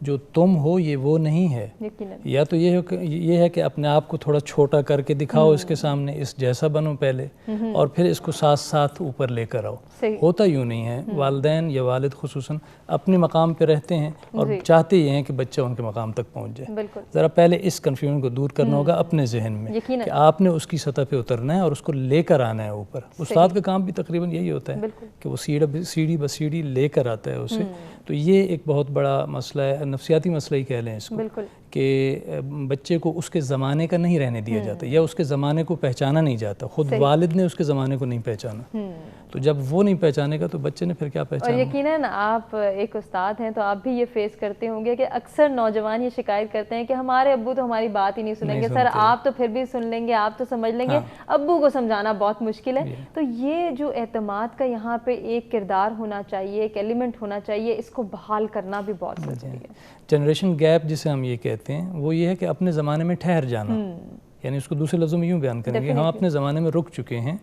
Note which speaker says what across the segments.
Speaker 1: جو تم ہو یہ وہ نہیں ہے. یا تو یہ ہے کہ اپنے آپ کو تھوڑا چھوٹا کر کے دکھاؤ اس کے سامنے, اس جیسا بنو پہلے, اور پھر اس کو ساتھ ساتھ اوپر لے کر آؤ. ہوتا یوں نہیں ہے. والدین یا والد خصوصاً اپنے مقام پہ رہتے ہیں اور چاہتے یہ ہیں کہ بچہ ان کے مقام تک پہنچ جائے. ذرا پہلے اس کنفیوژن کو دور کرنا ہوگا اپنے ذہن میں کہ آپ نے اس کی سطح پہ اترنا ہے اور اس کو لے کر آنا ہے اوپر. استاد کا کام بھی تقریباً یہی ہوتا ہے کہ وہ سیڑھی بہ سیڑھی لے کر آتا ہے اسے. تو یہ ایک بہت بڑا مسئلہ ہے, نفسیاتی مسئلہ ہی کہہ لیں اس کو, کہ بچے کو اس کے زمانے کا نہیں رہنے دیا جاتا یا اس کے زمانے کو پہچانا نہیں جاتا. خود والد نے اس کے زمانے کو نہیں پہچانا, تو جب وہ نہیں پہچانے گا تو بچے نے پھر کیا پہچانا.
Speaker 2: اور یقیناً آپ ایک استاد ہیں تو آپ بھی یہ فیس کرتے ہوں گے کہ اکثر نوجوان یہ شکایت کرتے ہیں کہ ہمارے ابو تو ہماری بات ہی نہیں سنیں گے. سر آپ تو پھر بھی سن لیں گے, آپ تو سمجھ لیں گے, ابو کو سمجھانا بہت مشکل ہے. تو یہ جو اعتماد کا یہاں پہ ایک کردار ہونا چاہیے, ایک ایلیمنٹ ہونا چاہیے, اس کو بحال کرنا بھی بہت ضروری ہے.
Speaker 1: جنریشن گیپ جسے ہم یہ کہتے ہیں وہ یہ ہے کہ اپنے زمانے میں ٹھہر جانا. یعنی اس کو دوسرے لفظوں میں یوں بیان کریں گے, ہم اپنے زمانے میں رک چکے ہیں,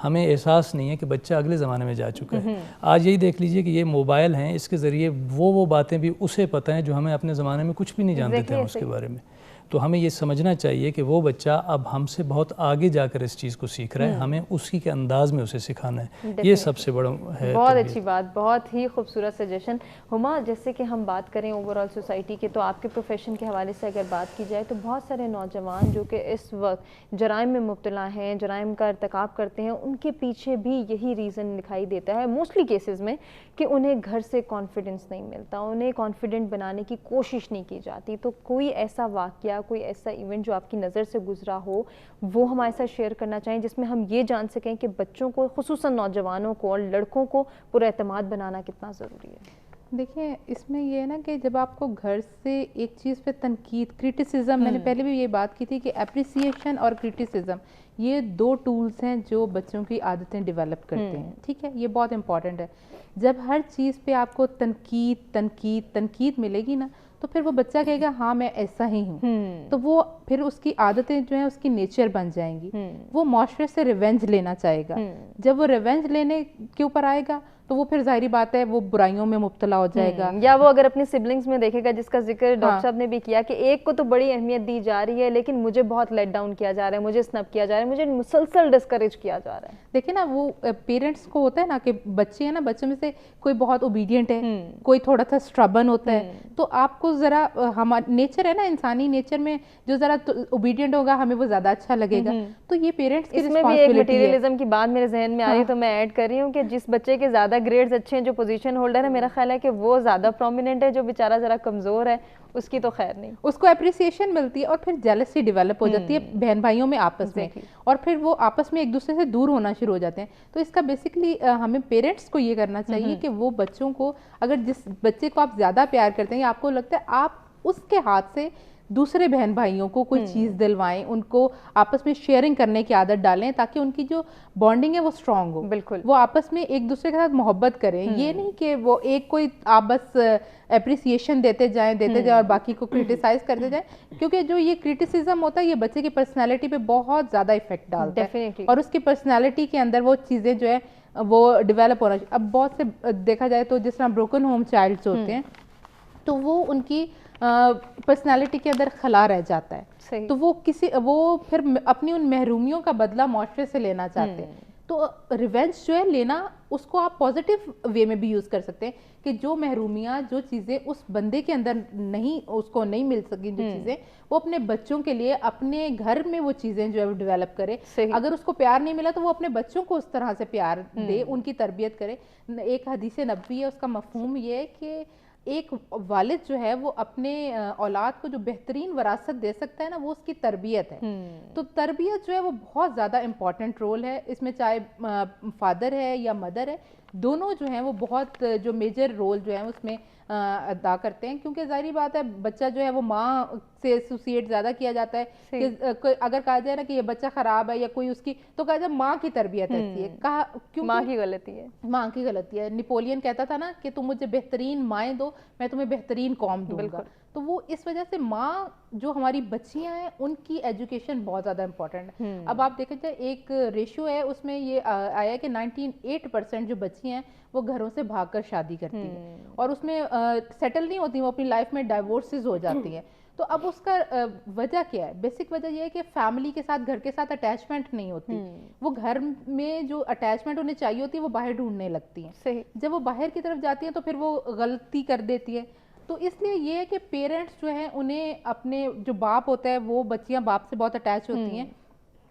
Speaker 1: ہمیں احساس نہیں ہے کہ بچہ اگلے زمانے میں جا چکا ہے. آج یہی دیکھ لیجئے کہ یہ موبائل ہیں, اس کے ذریعے وہ باتیں بھی اسے پتہ ہیں جو ہمیں اپنے زمانے میں کچھ بھی نہیں جانتے تھے اس کے بارے میں. تو ہمیں یہ سمجھنا چاہیے کہ وہ بچہ اب ہم سے بہت آگے جا کر اس چیز کو سیکھ رہا ہے, ہمیں اسی کے انداز میں اسے سکھانا ہے. یہ سب سے بڑا ہے.
Speaker 2: بہت اچھی بات, بہت ہی خوبصورت سجیشن. ہما, جیسے کہ ہم بات کریں اوور آل سوسائٹی کے, تو آپ کے پروفیشن کے حوالے سے اگر بات کی جائے تو بہت سارے نوجوان جو کہ اس وقت جرائم میں مبتلا ہیں, جرائم کا ارتکاب کرتے ہیں, ان کے پیچھے بھی یہی ریزن دکھائی دیتا ہے موسٹلی کیسز میں کہ انہیں گھر سے کانفیڈنس نہیں ملتا, انہیں کانفیڈنٹ بنانے کی کوشش نہیں کی جاتی. تو کوئی ایسا واقعہ, کوئی ایسا ایونٹ جو آپ کی نظر سے گزرا ہو وہ ہمارے ساتھ شیئر کرنا چاہیں جس میں ہم یہ جان سکیں کہ بچوں کو, خصوصاً نوجوانوں کو اور لڑکوں کو پر اعتماد بنانا کتنا ضروری ہے.
Speaker 3: دیکھیں اس میں یہ ہے نا کہ جب آپ کو گھر سے ایک چیز پہ تنقید, کرٹیسزم, میں نے پہلے بھی یہ بات کی تھی کہ اپریسیشن اور کرٹیسزم یہ دو ٹولز ہیں جو بچوں کی عادتیں ڈیولپ کرتے ہیں. ٹھیک ہے, یہ بہت امپورٹنٹ ہے. جب ہر چیز پہ آپ کو تنقید ملے گی نا تو پھر وہ بچہ کہے گا ہاں میں ایسا ہی ہوں, تو وہ پھر اس کی عادتیں جو ہیں اس کی نیچر بن جائیں گی. وہ معاشرے سے ریونج لینا چاہے گا. جب وہ ریونج لینے کے اوپر آئے گا تو وہ پھر ظاہری بات ہے وہ برائیوں میں مبتلا ہو جائے گا.
Speaker 2: یا وہ اگر اپنی سبلنگز میں دیکھے گا, جس کا ذکر ڈاکٹر صاحب نے بھی کیا کہ ایک کو تو بڑی اہمیت دی جا رہی ہے لیکن مجھے بہت لیٹ ڈاؤن کیا جا رہا ہے, مجھے سنب کیا جا رہا ہے, مجھے مسلسل ڈسکریج کیا جا رہا ہے.
Speaker 3: دیکھیں نا وہ پیرنٹس کو ہوتا ہے نا کہ بچے ہیں نا, بچوں میں سے کوئی بہت اوبیڈینٹ ہے, کوئی تھوڑا سا اسٹربن ہوتا ہے, تو آپ کو ذرا ہمارا نیچر ہے نا, انسانی نیچر میں جو ذرا اوبیڈینٹ ہوگا ہمیں وہ زیادہ اچھا لگے گا. تو یہ پیرنٹس کی
Speaker 2: رسپانسبلٹی ہے. اس میں بھی ایک مٹیریلزم کی بات میرے ذہن میں آ رہی ہے تو میں ایڈ کر رہی ہوں کہ جس بچے کے زیادہ گریڈز اچھے ہیں, جو پوزیشن ہولڈر ہے, میرا خیال ہے کہ وہ زیادہ پرومیننٹ ہے, جو بیچارہ ذرا کمزور ہے اس کی تو خیر نہیں.
Speaker 3: اس کو اپریسیشن ملتی ہے اور پھر جیلسی ڈیولپ ہو جاتی ہے بہن بھائیوں میں آپس میں, اور پھر وہ آپس میں ایک دوسرے سے دور ہونا شروع ہو جاتے ہیں. تو اس کا بیسکلی ہمیں پیرنٹس کو یہ کرنا چاہیے کہ وہ بچوں کو, اگر جس بچے کو آپ زیادہ پیار کرتے ہیں یا آپ کو لگتا ہے آپ اس کے ہاتھ سے دوسرے بہن بھائیوں کو کوئی چیز دلوائیں, ان کو آپس میں شیئرنگ کرنے کی عادت ڈالیں تاکہ ان کی جو بانڈنگ ہے وہ اسٹرانگ ہو.
Speaker 2: بالکل,
Speaker 3: وہ آپس میں ایک دوسرے کے ساتھ محبت کریں. یہ نہیں کہ وہ ایک کوئی آپ بس اپریسیشن دیتے جائیں اور باقی کو کرٹیسائز کرتے جائیں, کیونکہ جو یہ کرٹیسزم ہوتا ہے یہ بچے کی پرسنالٹی پہ بہت زیادہ افیکٹ ڈالتا ہے اور اس کی پرسنالٹی کے اندر وہ چیزیں جو ہے وہ ڈیولپ ہونا چاہیے. اب بہت سے دیکھا جائے تو جس طرح بروکن ہوم چائلڈس ہوتے ہیں تو وہ ان کی پرسنالٹی کے اندر خلا رہ جاتا ہے, تو وہ پھر اپنی ان محرومیوں کا بدلہ معاشرے سے لینا چاہتے ہیں. تو ریونج جو ہے لینا, اس کو آپ پازیٹیو وے میں بھی یوز کر سکتے ہیں کہ جو محرومیاں, جو چیزیں اس بندے کے اندر نہیں, اس کو نہیں مل سکی جو چیزیں, وہ اپنے بچوں کے لیے اپنے گھر میں وہ چیزیں جو ہے وہ ڈیولپ کرے. اگر اس کو پیار نہیں ملا تو وہ اپنے بچوں کو اس طرح سے پیار دے, ان کی تربیت کرے. ایک حدیث نبوی ہے, اس کا مفہوم یہ ہے کہ ایک والد جو ہے وہ اپنے اولاد کو جو بہترین وراثت دے سکتا ہے نا وہ اس کی تربیت ہے. تو تربیت جو ہے وہ بہت زیادہ امپورٹنٹ رول ہے اس میں, چاہے فادر ہے یا مدر ہے, دونوں جو ہیں وہ بہت جو میجر رول جو ہے اس میں ادا کرتے ہیں. کیونکہ ظاہری بات ہے بچہ جو ہے وہ ماں سے ایسوسیٹ زیادہ کیا جاتا ہے کہ اگر کہا جائے نا کہ یہ بچہ خراب ہے یا کوئی اس کی, تو کہا جائے ماں کی تربیت ایسی ہے, کہا کیوں
Speaker 2: ماں کی غلطی ہے,
Speaker 3: ماں کی غلطی ہے. نیپولین کہتا تھا نا کہ تم مجھے بہترین مائیں دو, میں تمہیں بہترین قوم دوں گا. تو وہ اس وجہ سے ماں جو ہماری بچیاں ہیں ان کی ایجوکیشن بہت زیادہ امپورٹنٹ ہے. اب آپ دیکھیں جائے ایک ریشو ہے اس میں یہ آیا کہ 98% جو بچیاں ہیں وہ گھروں سے بھاگ کر شادی کرتی ہیں اور اس میں سیٹل نہیں ہوتی, وہ اپنی لائف میں ڈائیورسز ہو جاتی ہیں. تو اب اس کا وجہ کیا ہے؟ بیسک وجہ یہ ہے کہ فیملی کے ساتھ, گھر کے ساتھ اٹیچمنٹ نہیں ہوتی. وہ گھر میں جو اٹیچمنٹ انہیں چاہیے ہوتی ہے وہ باہر ڈھونڈنے لگتی ہیں.
Speaker 2: صحیح.
Speaker 3: جب وہ باہر کی طرف جاتی ہیں تو پھر وہ غلطی کر دیتی ہے. تو اس لیے یہ ہے کہ پیرنٹس جو ہیں انہیں اپنے جو باپ ہوتا ہے, وہ بچیاں باپ سے بہت اٹیچ ہوتی ہیں,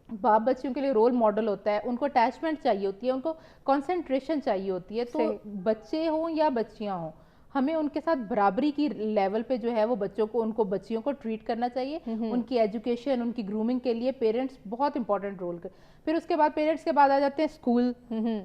Speaker 3: باپ بچیوں کے لیے رول ماڈل ہوتا ہے, ان کو اٹیچمنٹ چاہیے ہوتی ہے, ان کو کنسنٹریشن چاہیے ہوتی ہے. تو بچے ہوں یا بچیاں ہوں, ہمیں ان کے ساتھ برابری کی لیول پہ جو ہے وہ بچیوں کو ٹریٹ کرنا چاہیے. ان کی ایجوکیشن, ان کی گرومنگ کے لیے پیرنٹس بہت امپورٹنٹ رول کر. پھر اس کے بعد پیرنٹس کے بعد آ جاتے ہیں اسکول,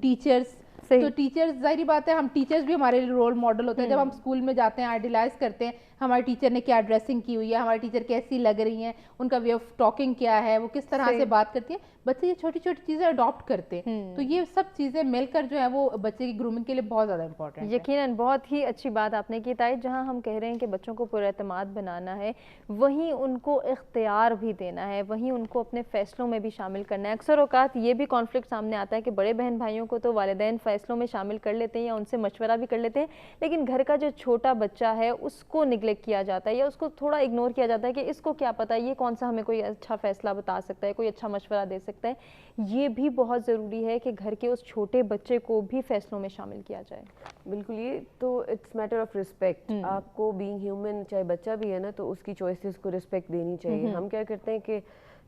Speaker 3: ٹیچرس. تو ٹیچرز ظاہری بات ہے, ہم ٹیچرز بھی ہمارے لیے رول ماڈل ہوتے ہیں. جب ہم اسکول میں جاتے ہیں آئیڈیلائز کرتے ہیں ہمارے ٹیچر نے کیا ڈریسنگ کی ہوئی ہے, ہمارے ٹیچر کیسی لگ رہی ہیں, ان کا وے آف ٹاکنگ کیا ہے, وہ کس طرح سے بات کرتی ہے. بچے یہ چھوٹی چھوٹی چیزیں اڈاپٹ کرتے ہیں. تو یہ سب چیزیں مل کر جو ہے وہ بچے کی گرومنگ کے لیے بہت زیادہ امپورٹنٹ ہے.
Speaker 2: یقیناً بہت ہی اچھی بات آپ نے کی تائید. جہاں ہم کہہ رہے ہیں کہ بچوں کو پر اعتماد بنانا ہے, وہیں ان کو اختیار بھی دینا ہے, وہیں ان کو اپنے فیصلوں میں بھی شامل کرنا ہے. اکثر اوقات یہ بھی کانفلکٹ سامنے آتا ہے کہ بڑے بہن بھائیوں کو تو والدین فیصلوں میں شامل کر لیتے ہیں یا ان سے مشورہ بھی کر لیتے ہیں, لیکن گھر کا جو چھوٹا بچہ ہے اس کو نگلیکٹ کیا جاتا ہے یا اس کو تھوڑا اگنور کیا جاتا ہے کہ اس کو کیا پتہ, یہ کون سا ہمیں کوئی اچھا فیصلہ بتا سکتا ہے, کوئی اچھا مشورہ دے سکتا ہے. یہ بھی بہت ضروری ہے کہ گھر کے اس چھوٹے بچے کو بھی فیصلوں میں شامل کیا جائے.
Speaker 4: بالکل, یہ تو اٹس میٹر آف رسپیکٹ. آپ کو بینگ ہیومن, چاہے بچہ بھی ہے نا, تو اس کی چوائسیز کو رسپیکٹ دینی چاہیے. ہم کیا کرتے ہیں کہ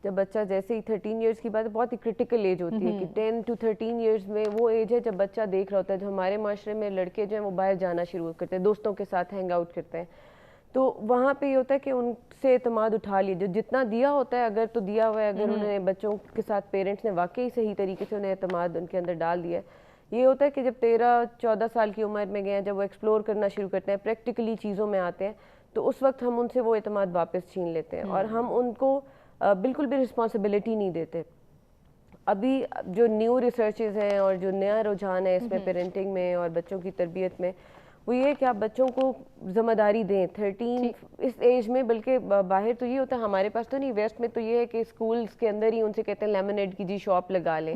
Speaker 4: جب بچہ جیسے ہی 13 ایئرس کی بات ہے, بہت ہی کرٹیکل ایج ہوتی ہے کہ 10 to 13 ایئرس میں وہ ایج ہے جب بچہ دیکھ رہا ہوتا ہے. جو ہمارے معاشرے میں لڑکے جو ہیں وہ باہر جانا شروع کرتے ہیں, دوستوں کے ساتھ ہینگ آؤٹ کرتے ہیں, تو وہاں پہ یہ ہوتا ہے کہ ان سے اعتماد اٹھا لیے, جو جتنا دیا ہوتا ہے اگر تو دیا ہوا ہے, اگر انہوں نے بچوں کے ساتھ پیرنٹس نے واقعی صحیح طریقے سے انہیں اعتماد ان کے اندر ڈال دیا ہے. یہ ہوتا ہے کہ جب 13-14 سال کی عمر میں گئے ہیں, جب وہ ایکسپلور کرنا شروع کرتے ہیں, پریکٹیکلی چیزوں میں آتے ہیں, تو اس وقت ہم ان سے وہ اعتماد واپس چھین لیتے ہیں اور ہم ان کو بالکل بھی رسپانسبلٹی نہیں دیتے. ابھی جو نیو ریسرچز ہیں اور جو نیا رجحان ہے اس میں پیرنٹنگ میں اور بچوں کی تربیت میں, وہ یہ ہے کہ آپ بچوں کو ذمہ داری دیں 13 اس ایج میں. بلکہ باہر تو یہ ہوتا ہے, ہمارے پاس تو نہیں, ویسٹ میں تو یہ ہے کہ اسکولس کے اندر ہی ان سے کہتے ہیں لیمنیڈ کی جی شاپ لگا لیں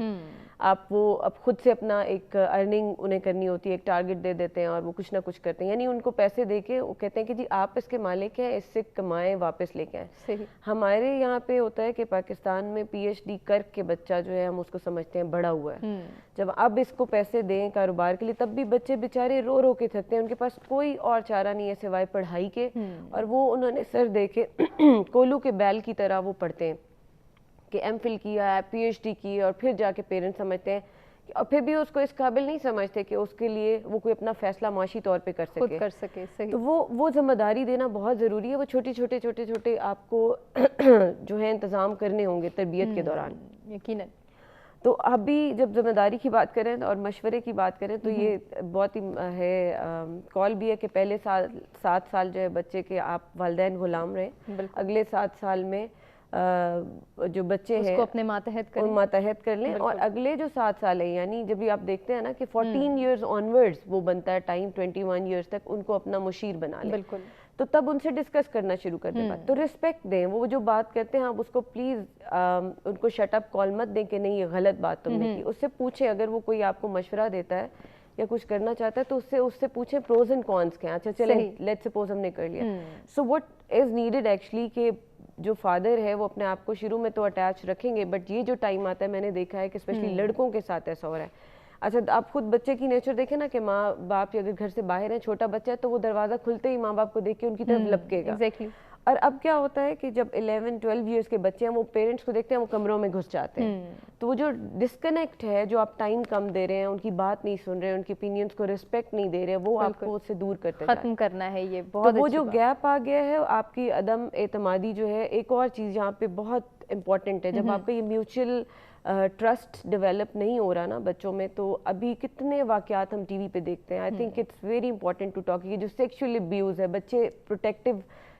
Speaker 4: آپ. وہ اب خود سے اپنا ایک ارننگ انہیں کرنی ہوتی ہے, ایک ٹارگٹ دے دیتے ہیں اور وہ کچھ نہ کچھ کرتے ہیں. یعنی ان کو پیسے دے کے وہ کہتے ہیں کہ جی آپ اس کے مالک ہیں, اس سے کمائیں واپس لے کے آئیں. ہمارے یہاں پہ ہوتا ہے کہ پاکستان میں PhD کر کے بچہ جو ہے ہم اس کو سمجھتے ہیں بڑا ہوا ہے. جب اب اس کو پیسے دیں کاروبار کے لیے, تب بھی بچے بیچارے رو رو کے تھکتے ہیں, ان کے پاس کوئی اور چارہ نہیں ہے سوائے پڑھائی کے, اور وہ انہوں نے سر دے کے کولو کے بیل کی طرح وہ پڑھتے ہیں کہ M.Phil کیا ہے, PhD کی, اور پھر جا کے پیرنٹس سمجھتے ہیں, اور پھر بھی اس کو اس قابل نہیں سمجھتے کہ اس کے لیے وہ کوئی اپنا فیصلہ معاشی طور پہ کر سکے. تو وہ ذمہ داری دینا بہت ضروری ہے. وہ چھوٹے آپ کو جو ہے انتظام کرنے ہوں گے تربیت کے دوران.
Speaker 2: یقیناً.
Speaker 4: تو ابھی جب ذمہ داری کی بات کریں اور مشورے کی بات کریں تو یہ بہت ہی ہے کال بھی ہے کہ پہلے 7 سال جو ہے بچے کے آپ والدین غلام رہیں, اگلے 7 سال میں جو بچے ہیں
Speaker 2: اپنے
Speaker 4: ماتحت کر لیں, اور اگلے جو 7 سال ہیں, یعنی جب بھی آپ دیکھتے ہیں نا کہ 14 ایئرز آنورڈز وہ بنتا ہے ٹائم, 21 ایئرز تک ان کو اپنا مشیر بنا لیں.
Speaker 2: بالکل.
Speaker 4: تو تب ان سے ڈسکس کرنا شروع کر دیں بات, تو رسپیکٹ دیں. وہ جو بات کرتے ہیں آپ اس کو پلیز ان کو شٹ اپ کال مت دیں کہ نہیں یہ غلط بات تم نے کی. اس سے پوچھیں, اگر وہ کوئی آپ کو مشورہ دیتا ہے یا کچھ کرنا چاہتا ہے تو اس سے پوچھیں پروز اینڈ کونس کیا. اچھا چلیں لیٹ سپوز ہم نے کر لیا, so what is needed actually کہ جو فادر ہے وہ اپنے آپ کو شروع میں تو اٹیچ رکھیں گے, بٹ یہ جو ٹائم آتا ہے میں نے دیکھا ہے کہ اسپیشلی لڑکوں کے ساتھ ایسا ہو رہا ہے. اچھا آپ خود بچے کی نیچر دیکھیں نا کہ ماں باپ اگر گھر سے باہر ہیں, چھوٹا بچہ ہے تو وہ دروازہ کھلتے ہی ماں باپ کو دیکھ کے ان کی طرف لپکے گا. اور اب کیا ہوتا ہے کہ جب 11-12 ایئرس کے بچے ہیں وہ پیرنٹس کو دیکھتے ہیں وہ کمروں میں گھس جاتے ہیں. تو وہ جو ڈسکنیکٹ ہے, جو آپ ٹائم کم دے رہے ہیں, ان کی بات نہیں سن رہے, ان کی اوپینینس کو رسپیکٹ نہیں دے رہے, وہ آپ کو اس سے دور کرتے جا رہے ہیں.
Speaker 2: ختم کرنا ہے یہ بہت.
Speaker 4: تو وہ جو گیپ آ گیا ہے آپ کی عدم اعتمادی جو ہے, ایک اور چیز یہاں پہ بہت امپورٹنٹ ہے, جب آپ کا یہ میوچل ٹرسٹ ڈیولپ نہیں ہو رہا نا بچوں میں, تو ابھی کتنے واقعات ہم ٹی وی پہ دیکھتے ہیں. I think it's very important to talk. یہ جو سیکشول ابیوز ہے, بچے پروٹیکٹیو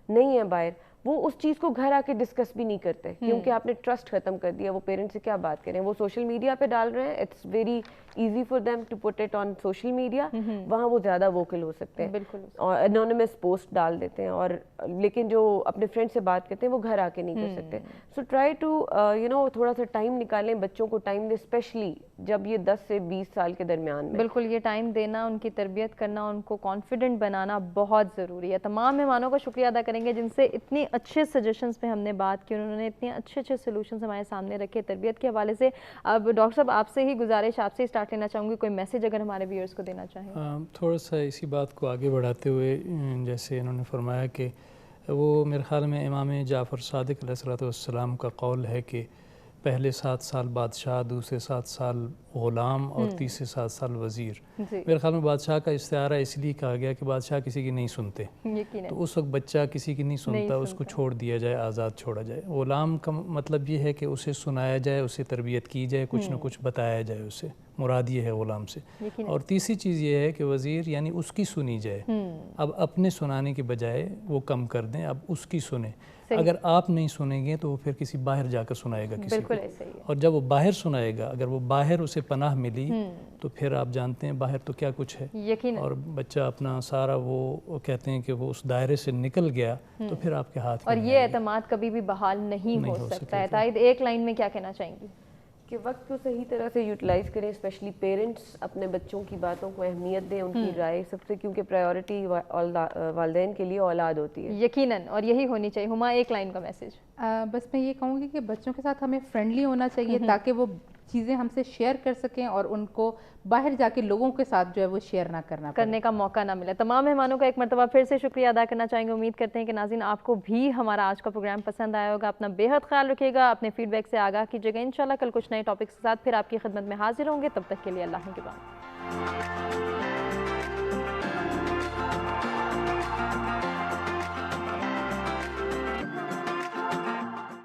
Speaker 4: نہیں ہیں باہر, وہ اس چیز کو گھر آ کے ڈسکس بھی نہیں کرتے کیونکہ آپ نے ٹرسٹ ختم کر دیا. وہ پیرنٹس سے کیا بات کریں, وہ سوشل میڈیا پہ ڈال رہے ہیں, it's very easy for them to put it on social media, وہاں وہ زیادہ ووکل ہو سکتے ہیں اور انونیمس پوسٹ ڈال دیتے ہیں, اور لیکن جو اپنے فرینڈ سے بات کرتے ہیں وہ گھر آ کے نہیں کر سکتے. So try to you know تھوڑا سا ٹائم نکالیں, بچوں کو ٹائم دیں, اسپیشلی جب یہ 10 سے 20 سال کے درمیان میں.
Speaker 2: بالکل, یہ ٹائم دینا, ان کی تربیت کرنا, ان کو کانفیڈنٹ بنانا بہت ضروری ہے. تمام مہمانوں کا شکریہ ادا کریں گے جن سے اتنی اچھے سجیشنز پہ ہم نے بات کی, انہوں نے اتنے اچھے سولوشنز ہمارے سامنے رکھے تربیت کے حوالے سے. اب ڈاکٹر صاحب آپ سے ہی گزارش, آپ سے ہی اسٹارٹ لینا چاہوں گی, کوئی میسیج اگر ہمارے ویورز کو دینا چاہیں.
Speaker 1: تھوڑا سا اسی بات کو آگے بڑھاتے ہوئے, جیسے انہوں نے فرمایا کہ وہ میرے خیال میں امام جعفر صادق علیہ السلام کا قول ہے کہ پہلے 7 سال بادشاہ, دوسرے 7 سال غلام اور تیسرے 7 سال وزیر. میرے خیال میں بادشاہ کا استعارہ اس لیے کہا گیا کہ بادشاہ کسی کی نہیں سنتے, تو اس وقت بچہ کسی کی نہیں سنتا, اس کو چھوڑ دیا جائے, آزاد چھوڑا جائے. غلام کا مطلب یہ ہے کہ اسے سنایا جائے, اسے تربیت کی جائے, کچھ نہ کچھ بتایا جائے اسے, مراد یہ ہے غلام سے. اور تیسری چیز یہ ہے کہ وزیر یعنی اس کی سنی جائے. اب اپنے سنانے کے بجائے وہ کم کر دیں, اب اس کی سنیں. اگر آپ نہیں سنیں گے تو وہ پھر کسی باہر جا کر سنائے گا کسی کو, اور جب وہ باہر سنائے گا, اگر وہ باہر اسے پناہ ملی تو پھر آپ جانتے ہیں باہر تو کیا کچھ ہے, اور بچہ اپنا سارا وہ کہتے ہیں کہ وہ اس دائرے سے نکل گیا تو پھر آپ کے ہاتھ میں.
Speaker 2: اور یہ اعتماد کبھی بھی بحال نہیں ہو سکتا ہے. تائید, ایک لائن میں کیا کہنا چاہیں گی؟
Speaker 4: کہ وقت کو صحیح طرح سے یوٹیلائز کریں, اسپیشلی پیرنٹس اپنے بچوں کی باتوں کو اہمیت دیں, ان کی رائے سب سے, کیونکہ پرائیورٹی والدین کے لیے اولاد ہوتی ہے.
Speaker 2: یقیناً, اور یہی ہونی چاہیے. ہما, ایک لائن کا میسیج.
Speaker 3: بس میں یہ کہوں گی کہ بچوں کے ساتھ ہمیں فرینڈلی ہونا چاہیے تاکہ وہ چیزیں ہم سے شیئر کر سکیں اور ان کو باہر جا کے لوگوں کے ساتھ جو ہے وہ شیئر نہ کرنے کا
Speaker 2: موقع نہ ملے. تمام مہمانوں کا ایک مرتبہ پھر سے شکریہ ادا کرنا چاہیں گے. امید کرتے ہیں کہ ناظرین آپ کو بھی ہمارا آج کا پروگرام پسند آیا ہوگا. اپنا بے حد خیال رکھیے گا, اپنے فیڈ بیک سے آگاہ کیجیے گا. انشاءاللہ کل کچھ نئے ٹاپکس کے ساتھ پھر آپ کی خدمت میں حاضر ہوں گے. تب تک کے لیے اللہ کے نگہبان.